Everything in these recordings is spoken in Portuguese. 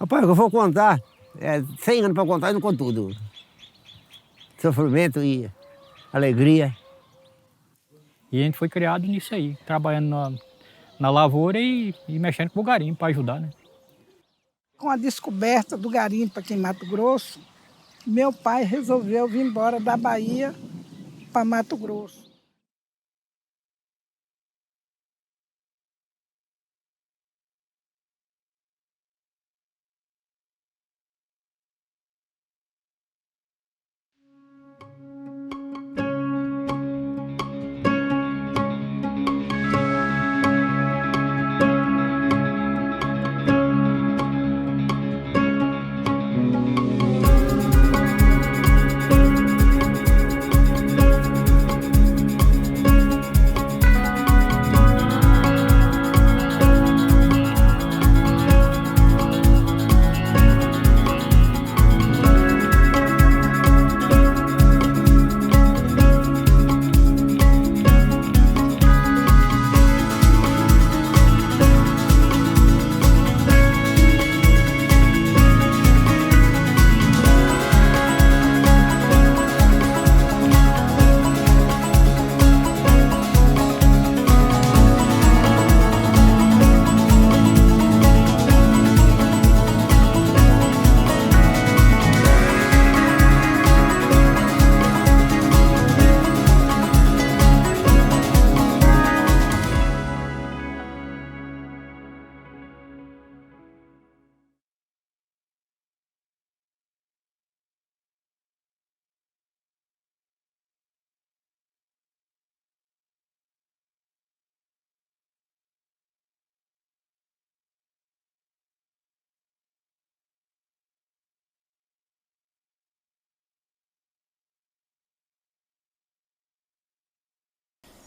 Rapaz, eu vou contar, 100 anos para contar e não conto tudo. Sofrimento e alegria. E a gente foi criado nisso aí, trabalhando na lavoura e mexendo com o garimpo para ajudar, né? Com a descoberta do garimpo aqui em Mato Grosso, meu pai resolveu vir embora da Bahia para Mato Grosso.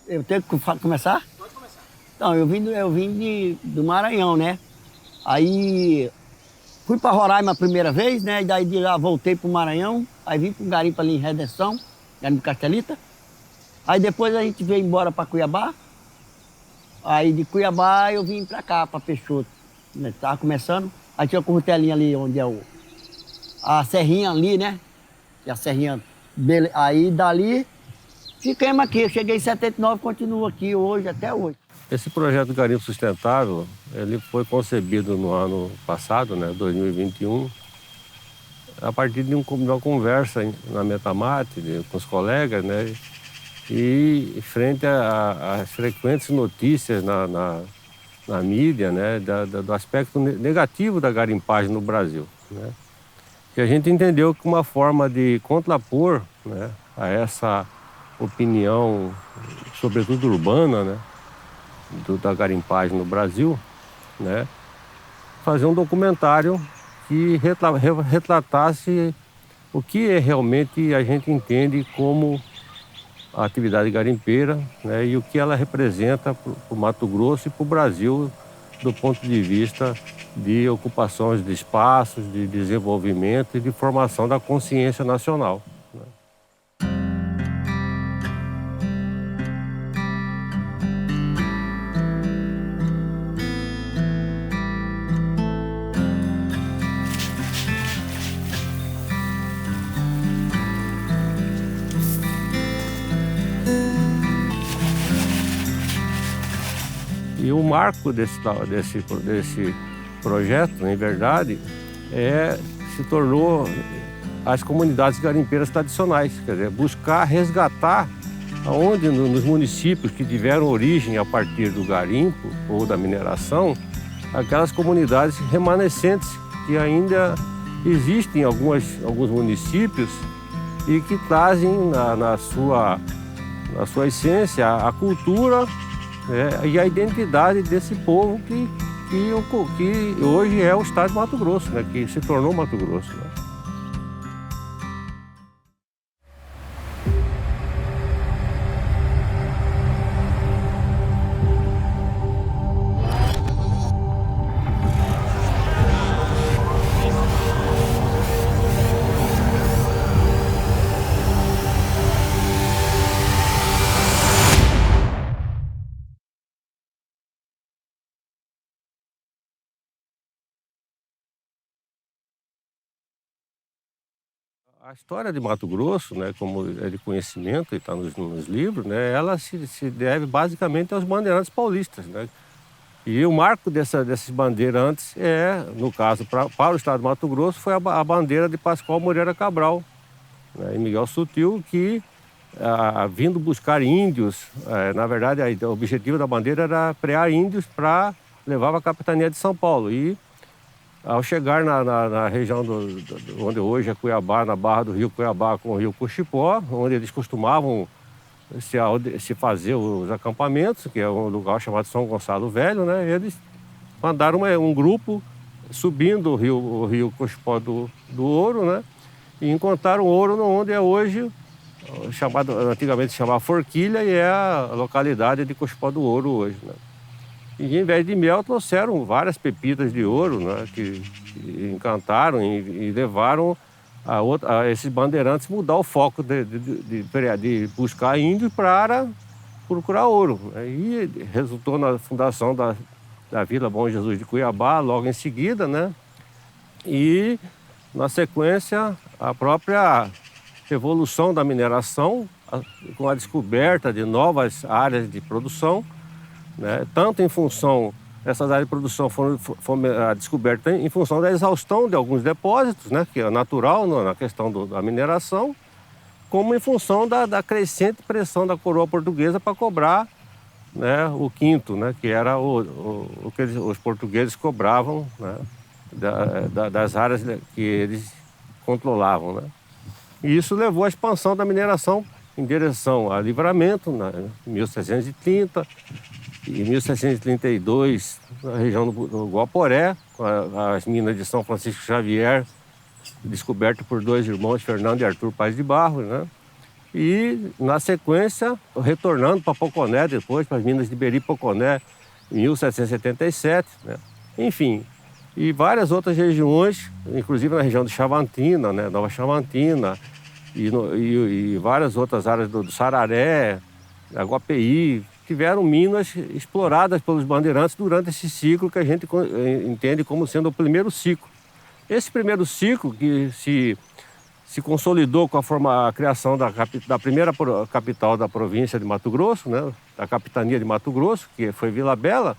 Eu tenho que começar? Pode começar. Então, eu vim do Maranhão, né? Aí fui para Roraima a primeira vez, né? E daí de lá voltei para o Maranhão. Aí vim para um garimpo ali em Redenção, garimpo Castelita. Aí depois a gente veio embora para Cuiabá. Aí de Cuiabá eu vim para cá, para Peixoto. Tava começando. Aí tinha uma curtelinha ali, onde é a serrinha ali, né? E a serrinha. Aí dali ficamos aqui. Eu cheguei em 79, continuo aqui hoje, até hoje. Esse projeto do Garimpo Sustentável, ele foi concebido no ano passado, né, 2021, a partir de uma conversa na Metamate com os colegas, né, e frente às frequentes notícias na mídia, né, do aspecto negativo da garimpagem no Brasil, né. E a gente entendeu que uma forma de contrapor, né, a essa opinião, sobretudo urbana, né, da garimpagem no Brasil, né, fazer um documentário que retratasse o que realmente a gente entende como a atividade garimpeira, né, e o que ela representa para o Mato Grosso e para o Brasil do ponto de vista de ocupações de espaços, de desenvolvimento e de formação da consciência nacional. E o marco desse projeto, em verdade, se tornou as comunidades garimpeiras tradicionais, quer dizer, buscar resgatar aonde nos municípios que tiveram origem a partir do garimpo ou da mineração, aquelas comunidades remanescentes que ainda existem em alguns municípios e que trazem na sua essência a cultura, e a identidade desse povo que hoje é o estado de Mato Grosso, né, que se tornou Mato Grosso, né. A história de Mato Grosso, né, como é de conhecimento e está nos livros, né, ela se deve basicamente aos bandeirantes paulistas, né? E o marco desses bandeirantes no caso, para o estado de Mato Grosso, foi a bandeira de Pascoal Moreira Cabral, né, e Miguel Sutil, que vindo buscar índios, na verdade o objetivo da bandeira era prear índios para levar para a capitania de São Paulo. E ao chegar na região onde hoje é Cuiabá, na barra do rio Cuiabá com o rio Cuxipó, onde eles costumavam se fazer os acampamentos, que é um lugar chamado São Gonçalo Velho, né? Eles mandaram um grupo subindo o rio Cuxipó do Ouro, né? E encontraram ouro onde é hoje, antigamente se chamava Forquilha, e é a localidade de Cuxipó do Ouro hoje, né? E em vez de mel trouxeram várias pepitas de ouro, né, que encantaram e levaram a esses bandeirantes mudar o foco de buscar índios para procurar ouro, né? E resultou na fundação da Vila Bom Jesus de Cuiabá logo em seguida, né? E na sequência a própria evolução da mineração com a descoberta de novas áreas de produção, né? Tanto em função, essas áreas de produção foram descobertas em função da exaustão de alguns depósitos, né? Que é natural na questão da mineração, como em função da crescente pressão da coroa portuguesa para cobrar, né, o quinto, né? Que era o que os portugueses cobravam, né? Das áreas que eles controlavam, né? E isso levou à expansão da mineração em direção a Livramento, em 1730, em 1732, na região do Guaporé, com as minas de São Francisco Xavier, descobertas por dois irmãos, Fernando e Arthur Paz de Barros, né? E, na sequência, retornando para Poconé depois, para as minas de Beri-Poconé, em 1777, né? Enfim, e várias outras regiões, inclusive na região de Chavantina, né? Nova Chavantina, e várias outras áreas do Sararé, Aguapeí, tiveram minas exploradas pelos bandeirantes durante esse ciclo que a gente entende como sendo o primeiro ciclo. Esse primeiro ciclo que se consolidou com a criação da primeira capital da província de Mato Grosso, né, da capitania de Mato Grosso, que foi Vila Bela,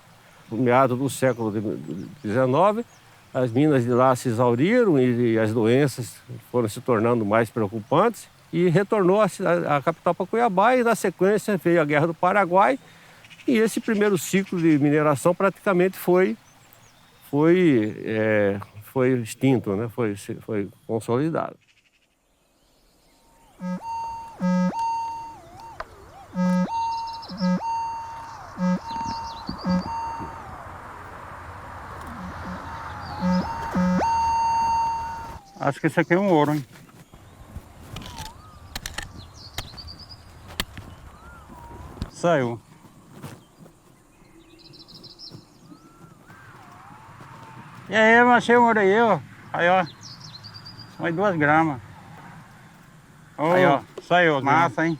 no meado do século XIX. As minas de lá se exauriram e as doenças foram se tornando mais preocupantes, e retornou a capital para Cuiabá, e na sequência veio a Guerra do Paraguai, e esse primeiro ciclo de mineração praticamente foi extinto, né? Foi consolidado. Acho que esse aqui é um ouro, hein? Saiu. E aí, eu achei um ouro aí, ó. Aí, ó. Mais 2 gramas. Aí, ó. Saiu aqui. Massa, hein?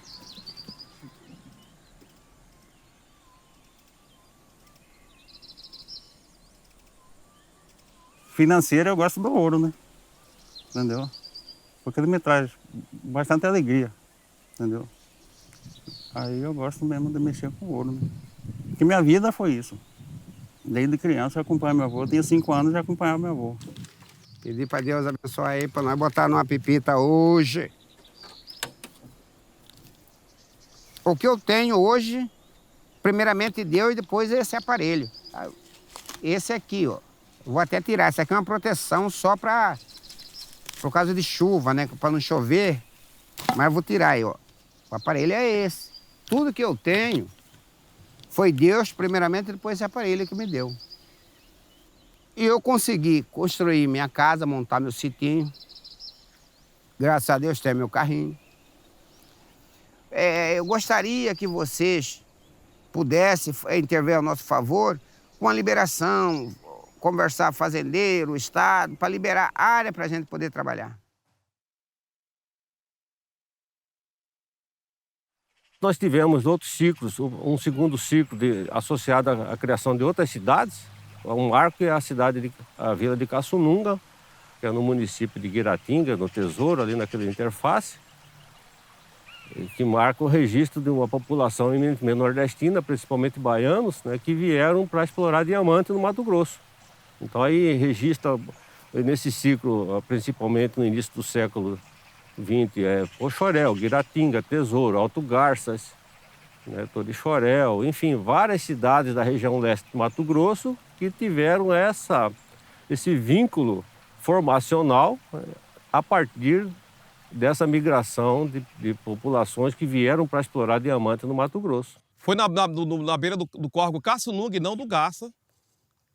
Financeiro, eu gosto do ouro, né? Entendeu? Porque ele me traz bastante alegria, entendeu? Aí eu gosto mesmo de mexer com ouro, né? Porque minha vida foi isso. Desde criança eu acompanho meu avô, eu tinha 5 anos e acompanhava meu avô. Pedir para Deus abençoar aí, para nós botar numa pepita hoje. O que eu tenho hoje, primeiramente Deus e depois esse aparelho. Esse aqui, ó. Vou até tirar. Esse aqui é uma proteção só por causa de chuva, né? Para não chover. Mas eu vou tirar aí, ó. O aparelho é esse. Tudo que eu tenho foi Deus, primeiramente, e depois esse aparelho que me deu. E eu consegui construir minha casa, montar meu sitinho. Graças a Deus tenho meu carrinho. Eu gostaria que vocês pudessem intervir ao nosso favor com a liberação, conversar fazendeiro, Estado, para liberar área para a gente poder trabalhar. Nós tivemos outros ciclos, um segundo ciclo associado à criação de outras cidades. Um marco é a vila de Caçununga, que é no município de Guiratinga, no Tesouro, ali naquela interface, que marca o registro de uma população eminentemente nordestina, principalmente baianos, né, que vieram para explorar diamante no Mato Grosso. Então aí registra nesse ciclo, principalmente no início do século XX, Poxoréu, Guiratinga, Tesouro, Alto Garças, né, Torixoréu, enfim, várias cidades da região leste do Mato Grosso que tiveram esse vínculo formacional a partir dessa migração de populações que vieram para explorar diamante no Mato Grosso. Foi na beira do córrego Caçununga e não do Garça,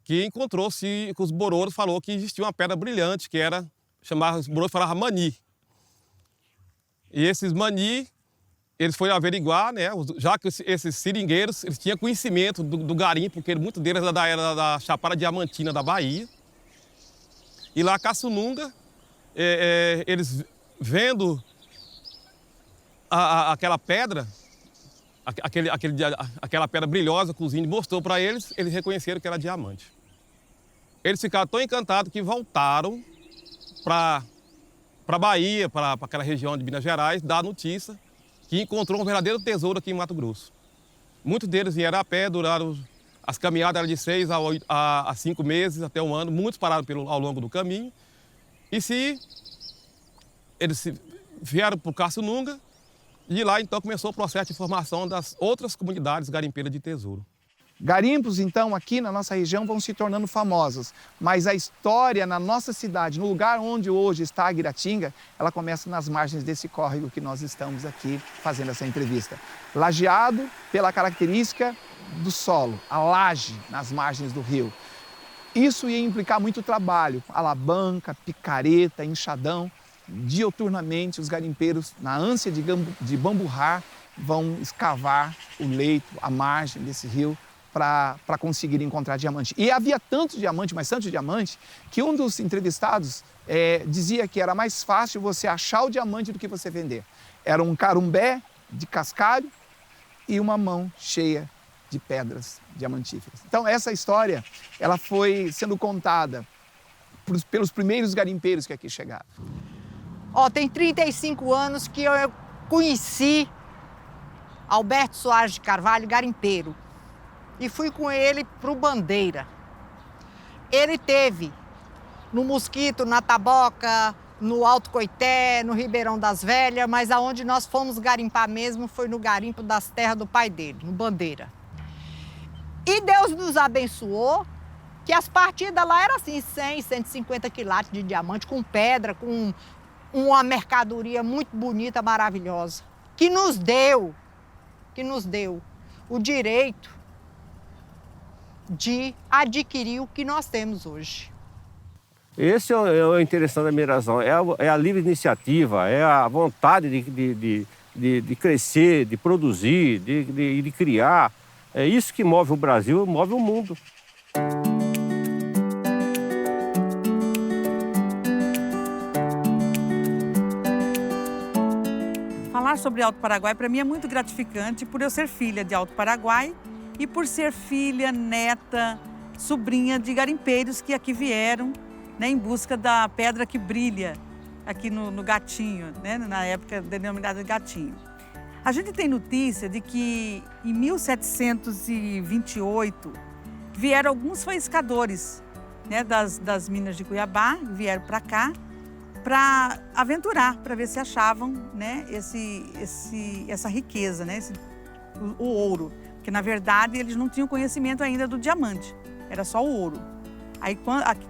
que encontrou-se com os bororos, falou que existia uma pedra brilhante, que era, os bororos falavam mani. E esses mani, eles foram averiguar, né, já que esses seringueiros, eles tinham conhecimento do garimpo, porque muitos deles era da Chapada Diamantina da Bahia. E lá Caçununga, eles vendo aquela pedra, aquela pedra brilhosa que os índios mostrou para eles, eles reconheceram que era diamante. Eles ficaram tão encantados que voltaram para a Bahia, para aquela região de Minas Gerais, dar notícia que encontrou um verdadeiro tesouro aqui em Mato Grosso. Muitos deles vieram a pé, duraram, as caminhadas eram de 6 a 5 meses, até um ano, muitos pararam ao longo do caminho. E eles vieram para o Caçununga, e de lá então começou o processo de formação das outras comunidades garimpeiras de tesouro. Garimpos, então, aqui na nossa região vão se tornando famosos, mas a história na nossa cidade, no lugar onde hoje está a Guiratinga, ela começa nas margens desse córrego que nós estamos aqui fazendo essa entrevista. Lajeado pela característica do solo, a laje nas margens do rio. Isso ia implicar muito trabalho, alavanca, picareta, enxadão. Dioturnamente, os garimpeiros, na ânsia de bamburrar, vão escavar o leito, a margem desse rio, para conseguir encontrar diamante. E havia tanto diamante, mas tanto diamante, que um dos entrevistados dizia que era mais fácil você achar o diamante do que você vender. Era um carumbé de cascalho e uma mão cheia de pedras diamantíferas. Então essa história, ela foi sendo contada pelos primeiros garimpeiros que aqui chegaram. Tem 35 anos que eu conheci Alberto Soares de Carvalho, garimpeiro, e fui com ele para o Bandeira. Ele teve no Mosquito, na Taboca, no Alto Coité, no Ribeirão das Velhas, mas aonde nós fomos garimpar mesmo foi no garimpo das terras do pai dele, no Bandeira. E Deus nos abençoou, que as partidas lá eram assim, 100, 150 quilates de diamante, com pedra, com uma mercadoria muito bonita, maravilhosa, que nos deu o direito de adquirir o que nós temos hoje. Esse é o interessante da mineração, é a livre iniciativa, é a vontade de crescer, de produzir, de criar. É isso que move o Brasil, move o mundo. Falar sobre Alto Paraguai para mim é muito gratificante por eu ser filha de Alto Paraguai e por ser filha, neta, sobrinha de garimpeiros que aqui vieram, né, em busca da pedra que brilha aqui no Gatinho, né, na época denominada Gatinho. A gente tem notícia de que em 1728 vieram alguns faiscadores, né, das minas de Cuiabá, vieram para cá para aventurar, para ver se achavam, né, essa riqueza, né, o ouro. Porque, na verdade, eles não tinham conhecimento ainda do diamante, era só o ouro. Aí,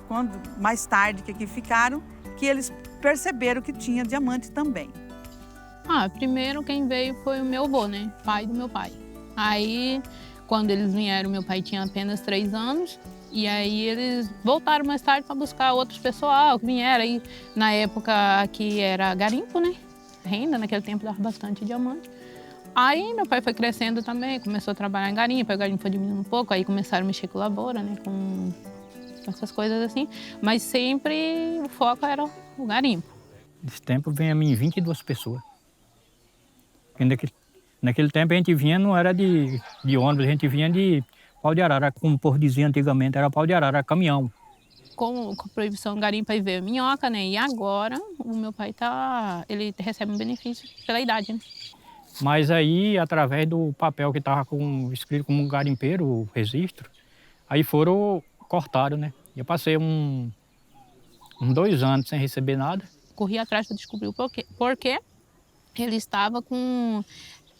quando mais tarde que aqui ficaram, que eles perceberam que tinha diamante também. Primeiro quem veio foi o meu avô, né, pai do meu pai. Aí, quando eles vieram, meu pai tinha apenas 3 anos, e aí eles voltaram mais tarde para buscar outros pessoal que vieram. Aí, na época aqui era garimpo, né, renda, naquele tempo dava bastante diamante. Aí meu pai foi crescendo também, começou a trabalhar em garimpo, aí o garimpo foi diminuindo um pouco, aí começaram a mexer com lavoura, né, com essas coisas assim, mas sempre o foco era o garimpo. Nesse tempo vem a mim 22 pessoas. Naquele tempo a gente vinha, não era de ônibus, a gente vinha de pau de arara, como o povo dizia antigamente, era pau de arara, caminhão. com a proibição do garimpo aí veio minhoca, né? E agora o meu pai ele recebe um benefício pela idade, né? Mas aí, através do papel que estava escrito como garimpeiro, o registro, aí cortaram, né? Eu passei uns 2 anos sem receber nada. Corri atrás para descobrir o porquê. Porque ele estava com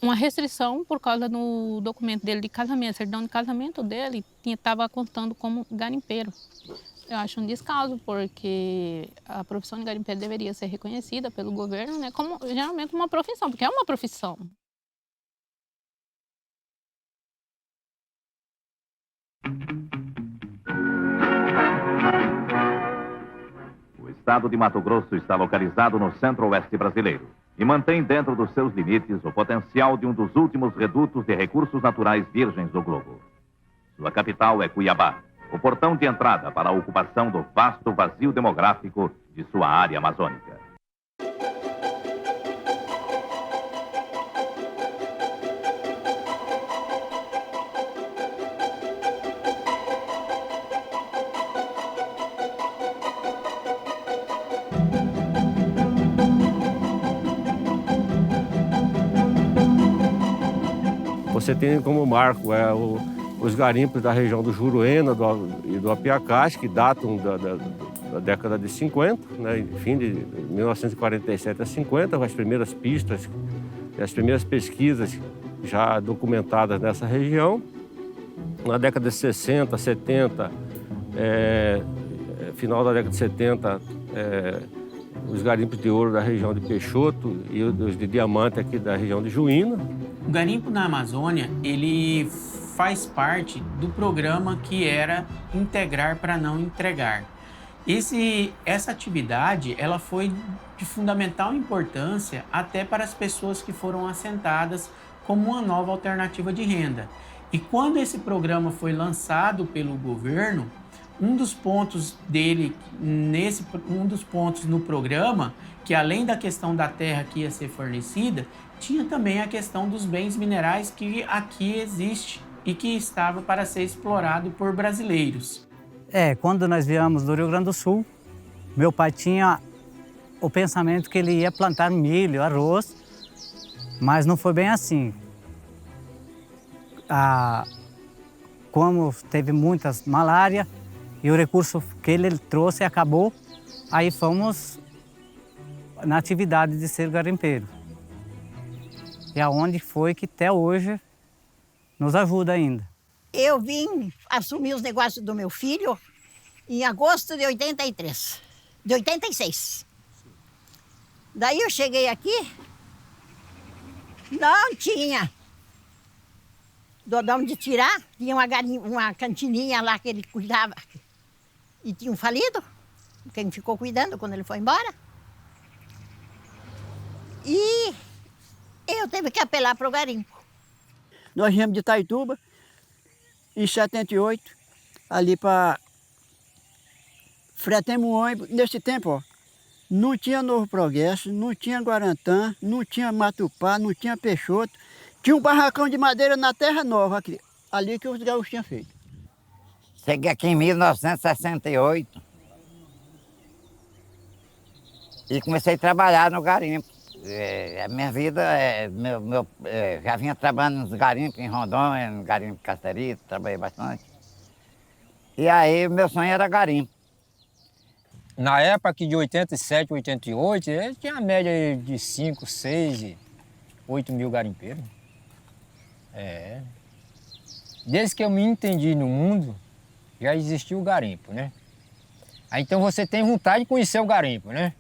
uma restrição por causa do documento dele de casamento, a certidão de casamento dele estava contando como garimpeiro. Eu acho um descaso, porque a profissão de garimpeiro deveria ser reconhecida pelo governo, né, como geralmente uma profissão, porque é uma profissão. O estado de Mato Grosso está localizado no centro-oeste brasileiro e mantém dentro dos seus limites o potencial de um dos últimos redutos de recursos naturais virgens do globo. Sua capital é Cuiabá, o portão de entrada para a ocupação do vasto vazio demográfico de sua área amazônica. Você tem como marco os garimpos da região do Juruena e do Apiacás, que datam da década de 50, né, fim de 1947 a 50, as primeiras pistas, as primeiras pesquisas já documentadas nessa região. Na década de 60, 70, final da década de 70, os garimpos de ouro da região de Peixoto e os de diamante aqui da região de Juína. O garimpo na Amazônia, ele faz parte do programa que era Integrar para Não Entregar. Essa atividade, ela foi de fundamental importância até para as pessoas que foram assentadas como uma nova alternativa de renda. E quando esse programa foi lançado pelo governo, um dos pontos no programa, que além da questão da terra que ia ser fornecida, tinha também a questão dos bens minerais que aqui existe e que estava para ser explorado por brasileiros. Quando nós viemos do Rio Grande do Sul, meu pai tinha o pensamento que ele ia plantar milho, arroz, mas não foi bem assim. Como teve muitas malária e o recurso que ele trouxe acabou, aí fomos na atividade de ser garimpeiro. E aonde foi que até hoje nos ajuda ainda. Eu vim assumir os negócios do meu filho em agosto de 86. Daí eu cheguei aqui, não tinha de onde tirar, tinha uma cantininha lá que ele cuidava e tinha um falido, quem ficou cuidando quando ele foi embora. E eu tive que apelar para o garimpo. Nós viemos de Itaituba, em 78, ali para... Fretemos um ônibus. Nesse tempo, ó, não tinha Novo Progresso, não tinha Guarantã, não tinha Matupá, não tinha Peixoto. Tinha um barracão de madeira na Terra Nova, aqui, ali que os gaúchos tinham feito. Cheguei aqui em 1968 e comecei a trabalhar no garimpo. A minha vida, já vinha trabalhando nos garimpos em Rondônia, no garimpo Casterito, trabalhei bastante. E aí meu sonho era garimpo. Na época aqui de 87, 88, tinha a média de 5, 6, 8 mil garimpeiros. Desde que eu me entendi no mundo, já existiu o garimpo, né? Aí então você tem vontade de conhecer o garimpo, né?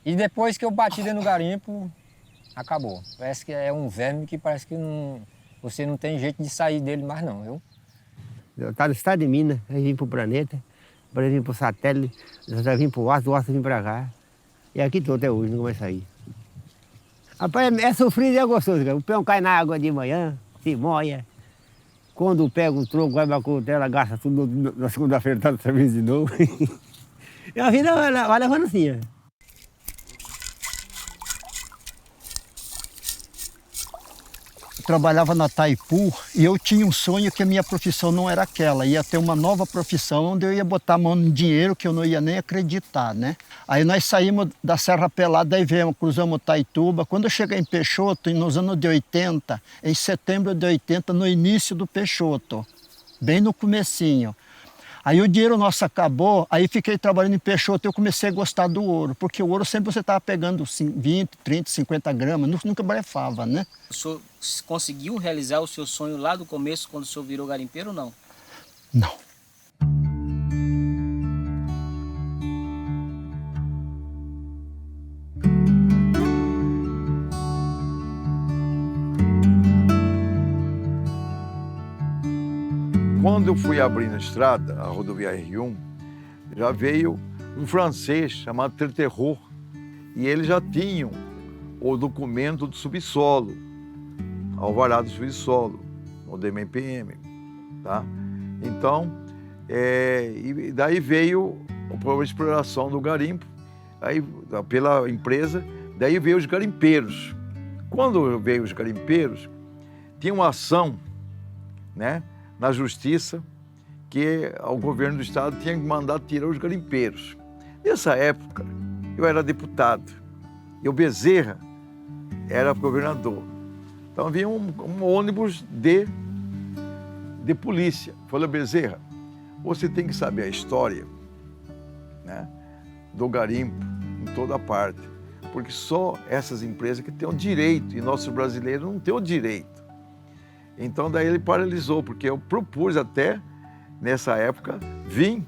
E depois que eu bati dentro do garimpo, acabou. Parece que é um verme que parece que você não tem jeito de sair dele mais não, viu? Eu estava no estado de Minas, aí vim para o planeta, depois vim para o satélite, já vim para o Osso, do Osso vim para cá. E aqui estou até hoje, não vai sair. Rapaz, é sofrido e é gostoso, cara. O peão cai na água de manhã, se molha. Quando pega o tronco, vai para a cutela, gasta tudo na segunda-feira, tá outra vez de novo. E a vida vai levando assim, ó. trabalhava na Taipu e eu tinha um sonho que a minha profissão não era aquela. Ia ter uma nova profissão onde eu ia botar a mão no dinheiro que eu não ia nem acreditar, né? Aí nós saímos da Serra Pelada, daí viemos, cruzamos Taituba. Quando eu cheguei em Peixoto, nos anos de 80, em setembro de 80, no início do Peixoto, bem no comecinho. Aí o dinheiro nosso acabou, aí fiquei trabalhando em Peixoto e eu comecei a gostar do ouro, porque o ouro sempre você estava pegando 20, 30, 50 gramas, nunca blefava, né? O senhor conseguiu realizar o seu sonho lá do começo, quando o senhor virou garimpeiro ou não? Não. Quando eu fui abrindo a estrada, a rodovia R1, já veio um francês chamado Treterreau, e eles já tinham o documento do subsolo, alvará do subsolo, o DMPM, tá? Então, e daí veio a exploração do garimpo, aí, pela empresa, daí veio os garimpeiros. Quando veio os garimpeiros, tinha uma ação, né, na justiça, que o governo do estado tinha mandado tirar os garimpeiros. Nessa época, eu era deputado e o Bezerra era governador. Então vinha um ônibus de polícia. Falou: Bezerra, você tem que saber a história, né, do garimpo em toda parte, porque só essas empresas que têm o direito, e nossos brasileiros não têm o direito. Então daí ele paralisou, porque eu propus até, nessa época, vir,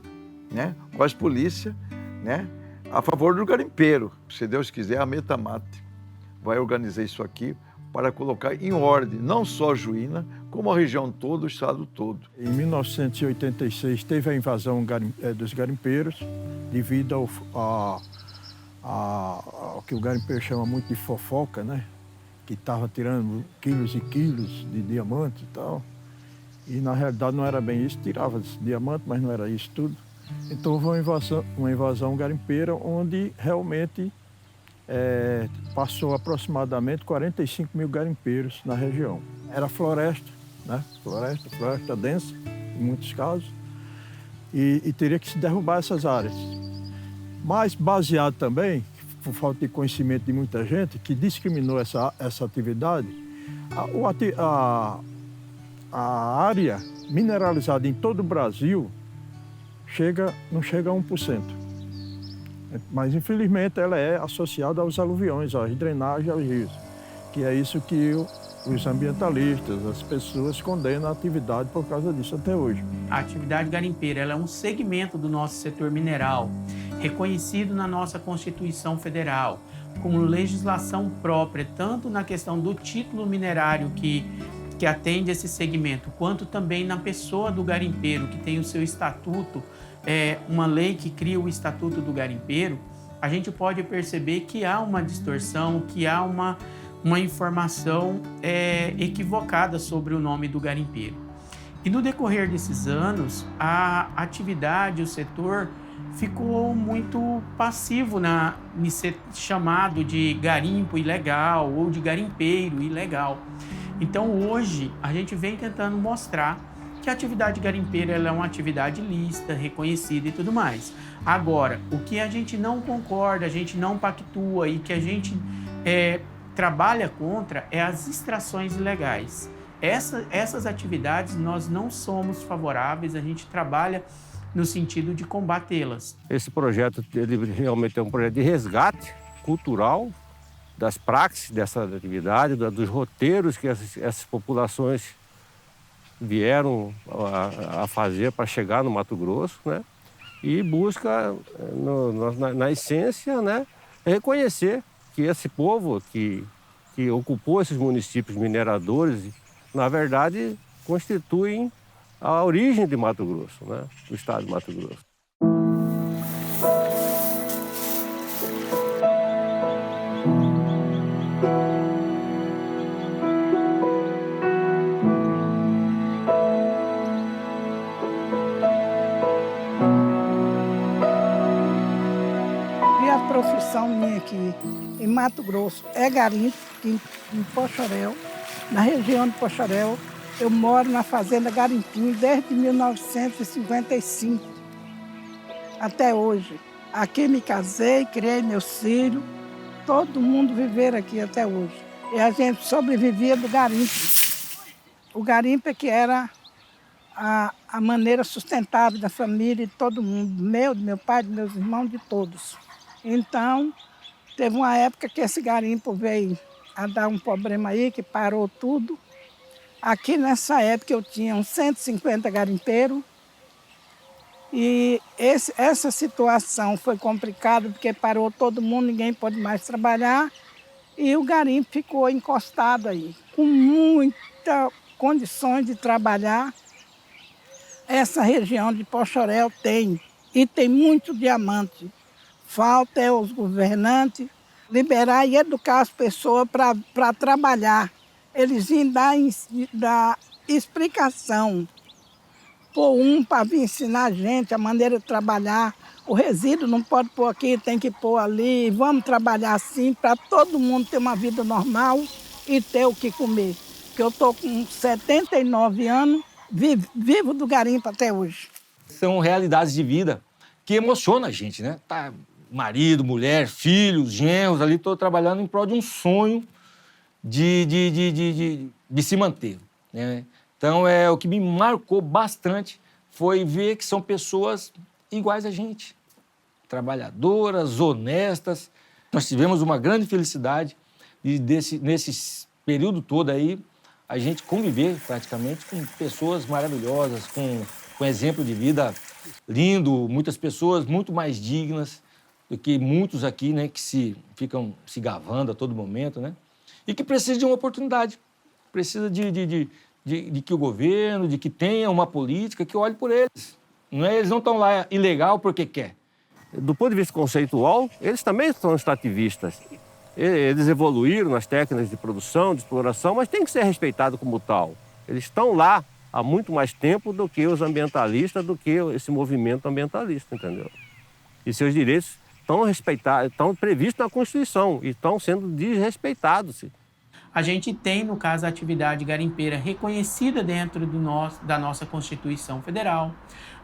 né, com as polícias, né, a favor do garimpeiro. Se Deus quiser, a Metamate vai organizar isso aqui para colocar em ordem, não só Juína, como a região toda, o estado todo. Em 1986 teve a invasão dos garimpeiros, devido ao que o garimpeiro chama muito de fofoca, né? Que estava tirando quilos e quilos de diamante e tal. E na realidade não era bem isso, tirava diamante, mas não era isso tudo. Então houve uma invasão garimpeira onde realmente passou aproximadamente 45 mil garimpeiros na região. Era floresta, né? Floresta densa, em muitos casos, e teria que se derrubar essas áreas. Mas baseado também, por falta de conhecimento de muita gente, que discriminou essa atividade, a área mineralizada em todo o Brasil não chega a 1%. Mas, infelizmente, ela é associada aos aluviões, às drenagens, aos rios, que é isso que os ambientalistas, as pessoas condenam a atividade por causa disso até hoje. A atividade garimpeira ela é um segmento do nosso setor mineral, reconhecido na nossa Constituição Federal, como legislação própria, tanto na questão do título minerário que atende esse segmento, quanto também na pessoa do garimpeiro, que tem o seu estatuto, uma lei que cria o Estatuto do Garimpeiro. A gente pode perceber que há uma distorção, que há uma informação equivocada sobre o nome do garimpeiro. E no decorrer desses anos, a atividade, o setor, ficou muito passivo em ser chamado de garimpo ilegal ou de garimpeiro ilegal. Então hoje a gente vem tentando mostrar que a atividade garimpeira ela é uma atividade lícita, reconhecida e tudo mais. Agora, o que a gente não concorda, a gente não pactua e que a gente trabalha contra é as extrações ilegais. Essas atividades nós não somos favoráveis, a gente trabalha no sentido de combatê-las. Esse projeto ele realmente é um projeto de resgate cultural das praxes dessa atividade, dos roteiros que essas populações vieram a fazer para chegar no Mato Grosso, né? E busca, na essência, né, reconhecer que esse povo que ocupou esses municípios mineradores, na verdade, constituem a origem de Mato Grosso, né? Do estado de Mato Grosso. E a profissão minha aqui em Mato Grosso é garimpo, em Pochorel, na região de Poxarel. Eu moro na Fazenda Garimpim desde 1955 até hoje. Aqui me casei, criei meus filhos, todo mundo viver aqui até hoje. E a gente sobrevivia do garimpo. O garimpo é que era a maneira sustentável da família de todo mundo, do meu pai, dos meus irmãos, de todos. Então, teve uma época que esse garimpo veio a dar um problema aí, que parou tudo. Aqui nessa época eu tinha uns 150 garimpeiros e essa situação foi complicada porque parou todo mundo, ninguém pôde mais trabalhar e o garimpo ficou encostado aí, com muitas condições de trabalhar. Essa região de Poxarel tem, e tem muito diamante. Falta é os governantes liberar e educar as pessoas para trabalhar. Eles vêm dar explicação. Pôr para vir ensinar a gente a maneira de trabalhar. O resíduo não pode pôr aqui, tem que pôr ali. Vamos trabalhar assim para todo mundo ter uma vida normal e ter o que comer. Porque eu estou com 79 anos, vivo do garimpo até hoje. São realidades de vida que emocionam a gente, né? Tá, marido, mulher, filhos, genros ali, estou trabalhando em prol de um sonho de se manter, né? Então, o que me marcou bastante foi ver que são pessoas iguais a gente, trabalhadoras, honestas. Nós tivemos uma grande felicidade de, nesse período todo aí, a gente conviver praticamente com pessoas maravilhosas, com exemplo de vida lindo, muitas pessoas muito mais dignas do que muitos aqui, né, que ficam se gavando a todo momento, né? E que precisa de uma oportunidade, precisa de que o governo, de que tenha uma política que olhe por eles. Não é? Eles não estão lá ilegal porque quer. Do ponto de vista conceitual, eles também são extrativistas. Eles evoluíram nas técnicas de produção, de exploração, mas tem que ser respeitado como tal. Eles estão lá há muito mais tempo do que os ambientalistas, do que esse movimento ambientalista, entendeu? E seus direitos estão respeitados, estão previstos na Constituição e estão sendo desrespeitados. A gente tem, no caso, a atividade garimpeira reconhecida dentro da nossa Constituição Federal.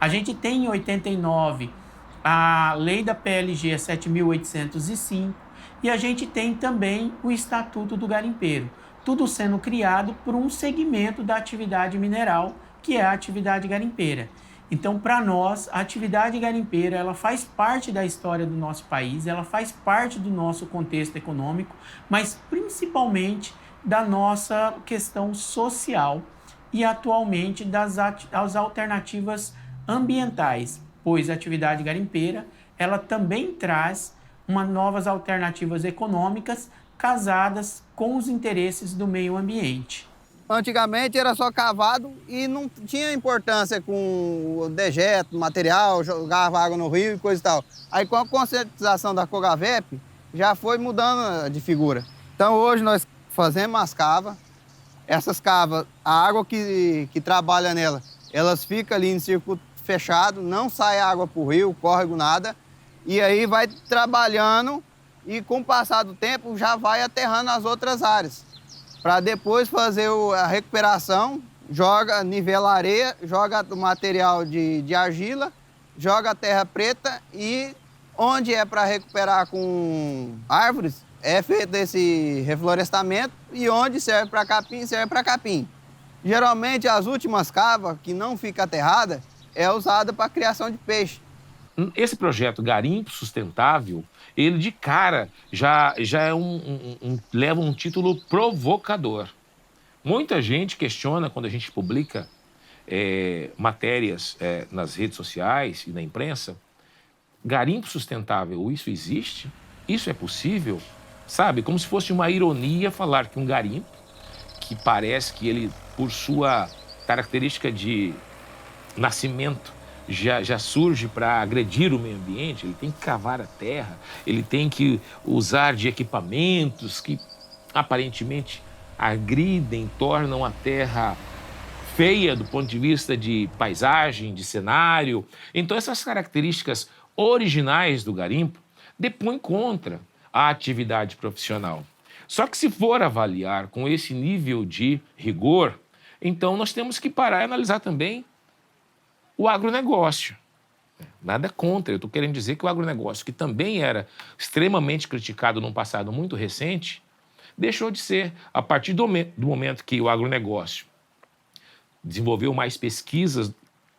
A gente tem, em 89, a lei da PLG 7.805 e a gente tem também o Estatuto do Garimpeiro, tudo sendo criado por um segmento da atividade mineral, que é a atividade garimpeira. Então, para nós, a atividade garimpeira ela faz parte da história do nosso país, ela faz parte do nosso contexto econômico, mas principalmente da nossa questão social e atualmente das alternativas ambientais, pois a atividade garimpeira ela também traz novas alternativas econômicas casadas com os interesses do meio ambiente. Antigamente era só cavado e não tinha importância com o dejeto, material, jogava água no rio e coisa e tal. Aí com a conscientização da COGAVEP já foi mudando de figura. Então hoje nós fazemos as cavas, essas cavas, a água que trabalha nela, elas ficam ali em circuito fechado, não sai água para o rio, córrego, nada. E aí vai trabalhando e com o passar do tempo já vai aterrando as outras áreas. Para depois fazer a recuperação, nivela a areia, joga o material de argila, joga a terra preta e onde é para recuperar com árvores, é feito esse reflorestamento e onde serve para capim, serve para capim. Geralmente as últimas cavas, que não fica aterrada, é usada para a criação de peixe. Esse projeto Garimpo Sustentável, ele de cara já é leva um título provocador. Muita gente questiona quando a gente publica matérias nas redes sociais e na imprensa. Garimpo sustentável, isso existe? Isso é possível? Sabe, como se fosse uma ironia falar que um garimpo, que parece que ele, por sua característica de nascimento, já surge para agredir o meio ambiente, ele tem que cavar a terra, ele tem que usar de equipamentos que aparentemente agridem, tornam a terra feia do ponto de vista de paisagem, de cenário. Então essas características originais do garimpo depõem contra a atividade profissional. Só que se for avaliar com esse nível de rigor, então nós temos que parar e analisar também o agronegócio. Nada contra, eu estou querendo dizer que o agronegócio, que também era extremamente criticado num passado muito recente, deixou de ser, a partir do momento que o agronegócio desenvolveu mais pesquisas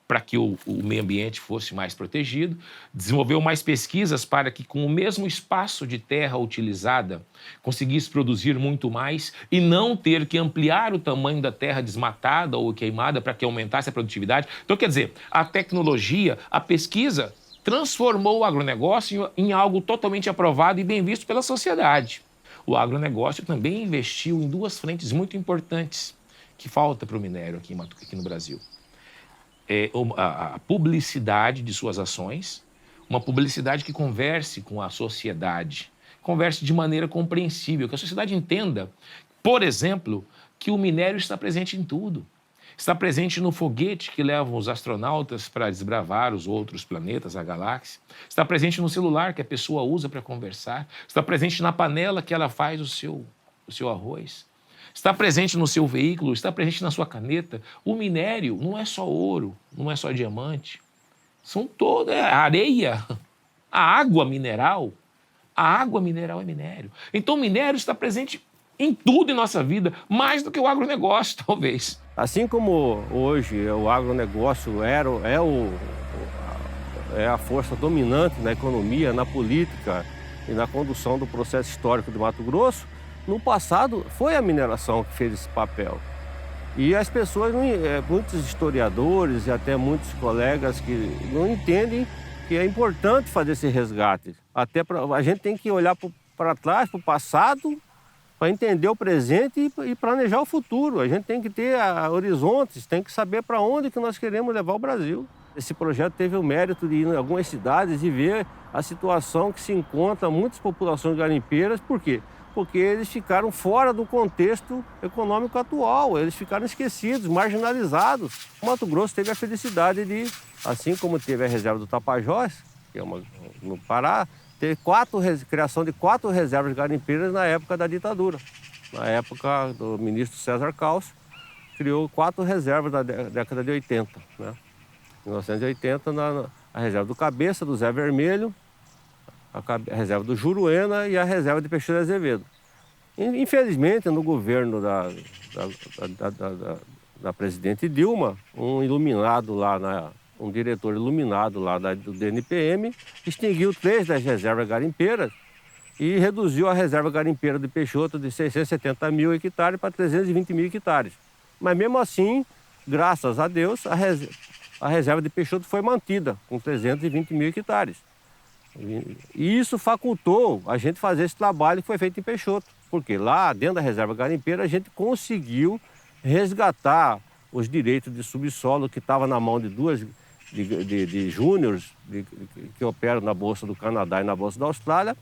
para que o meio ambiente fosse mais protegido, desenvolveu mais pesquisas para que, com o mesmo espaço de terra utilizada, conseguisse produzir muito mais e não ter que ampliar o tamanho da terra desmatada ou queimada para que aumentasse a produtividade. Então, quer dizer, a tecnologia, a pesquisa, transformou o agronegócio em algo totalmente aprovado e bem visto pela sociedade. O agronegócio também investiu em duas frentes muito importantes que falta para o minério aqui no Brasil. A publicidade de suas ações, uma publicidade que converse com a sociedade, converse de maneira compreensível, que a sociedade entenda, por exemplo, que o minério está presente em tudo. Está presente no foguete que leva os astronautas para desbravar os outros planetas, a galáxia. Está presente no celular que a pessoa usa para conversar. Está presente na panela que ela faz o seu arroz. Está presente no seu veículo, está presente na sua caneta. O minério não é só ouro, não é só diamante. São toda areia, a água mineral. A água mineral é minério. Então o minério está presente em tudo em nossa vida, mais do que o agronegócio, talvez. Assim como hoje o agronegócio é a força dominante na economia, na política e na condução do processo histórico do Mato Grosso, no passado foi a mineração que fez esse papel. E as pessoas, muitos historiadores e até muitos colegas que não entendem que é importante fazer esse resgate. Até a gente tem que olhar para trás, para o passado, para entender o presente e planejar o futuro. A gente tem que ter horizontes, tem que saber para onde que nós queremos levar o Brasil. Esse projeto teve o mérito de ir em algumas cidades e ver a situação que se encontra muitas populações garimpeiras. Por quê? Porque eles ficaram fora do contexto econômico atual, eles ficaram esquecidos, marginalizados. O Mato Grosso teve a felicidade de, assim como teve a reserva do Tapajós, que é no Pará, ter criação de 4 reservas garimpeiras na época da ditadura. Na época do ministro César Caos, criou 4 reservas na década de 80. Né? Em 1980, a reserva do Cabeça, do Zé Vermelho, a reserva do Juruena e a reserva de Peixeira Azevedo. Infelizmente, no governo da presidente Dilma, um diretor iluminado lá do DNPM extinguiu 3 das reservas garimpeiras e reduziu a reserva garimpeira de Peixoto de 670 mil hectares para 320 mil hectares. Mas mesmo assim, graças a Deus, a reserva de Peixoto foi mantida com 320 mil hectares. E isso facultou a gente fazer esse trabalho que foi feito em Peixoto, porque lá dentro da reserva garimpeira a gente conseguiu resgatar os direitos de subsolo que estava na mão de 2 de júniores que operam na Bolsa do Canadá e na Bolsa da Austrália.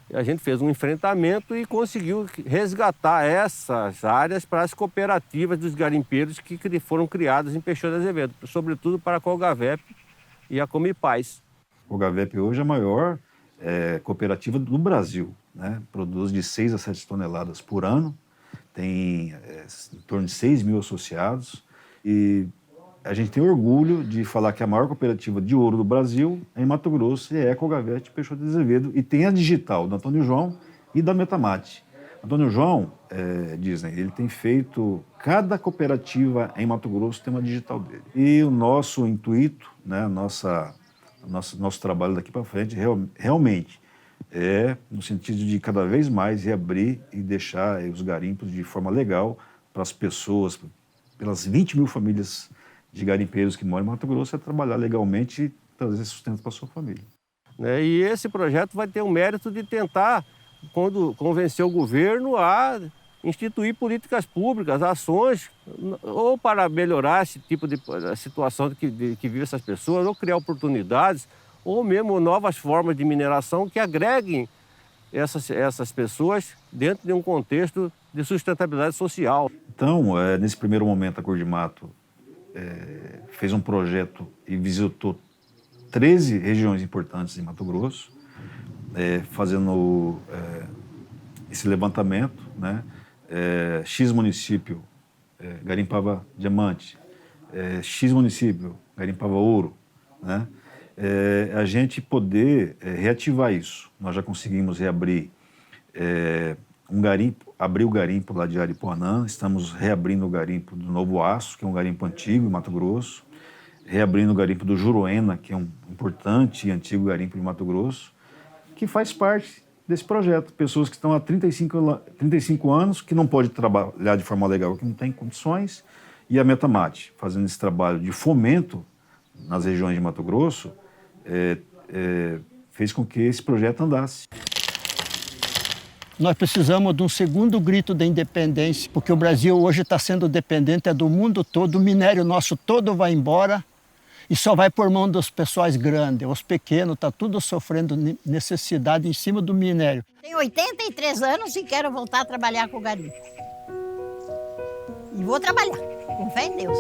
E a gente fez um enfrentamento e conseguiu resgatar essas áreas para as cooperativas dos garimpeiros que foram criadas em Peixoto Azevedo, sobretudo para a Colgavep e a Comipaz. O Colgavep hoje é a maior cooperativa do Brasil, né? Produz de 6 a 7 toneladas por ano, tem em torno de 6 mil associados e a gente tem orgulho de falar que a maior cooperativa de ouro do Brasil é em Mato Grosso e é a Colgavep Peixoto Azevedo e tem a digital do Antônio João e da Metamate. Antônio João, dizem, ele tem feito, cada cooperativa em Mato Grosso tem uma digital dele. E o nosso intuito, né, nosso trabalho daqui para frente realmente é no sentido de cada vez mais reabrir e deixar os garimpos de forma legal para as pessoas, pelas 20 mil famílias de garimpeiros que moram em Mato Grosso, é trabalhar legalmente e trazer sustento para a sua família. E esse projeto vai ter o mérito de tentar convencer o governo a instituir políticas públicas, ações, ou para melhorar esse tipo de situação que vive essas pessoas, ou criar oportunidades, ou mesmo novas formas de mineração que agreguem essas pessoas dentro de um contexto de sustentabilidade social. Então, nesse primeiro momento, a Cor de Mato fez um projeto e visitou 13 regiões importantes em Mato Grosso, fazendo esse levantamento, né? X município garimpava diamante, X município garimpava ouro, né? A gente poder reativar isso. Nós já conseguimos reabrir um garimpo, abrir o garimpo lá de Aripuanã, estamos reabrindo o garimpo do Novo Aço, que é um garimpo antigo em Mato Grosso, reabrindo o garimpo do Juruena, que é um importante e antigo garimpo de Mato Grosso, que faz parte desse projeto. Pessoas que estão há 35 anos, que não podem trabalhar de forma legal, que não têm condições, e a Metamate, fazendo esse trabalho de fomento nas regiões de Mato Grosso, fez com que esse projeto andasse. Nós precisamos de um segundo grito da independência, porque o Brasil hoje está sendo dependente do mundo todo, o minério nosso todo vai embora e só vai por mão dos pessoais grandes. Os pequenos estão tudo sofrendo necessidade em cima do minério. Tenho 83 anos e quero voltar a trabalhar com o garimpo. E vou trabalhar, com fé em Deus.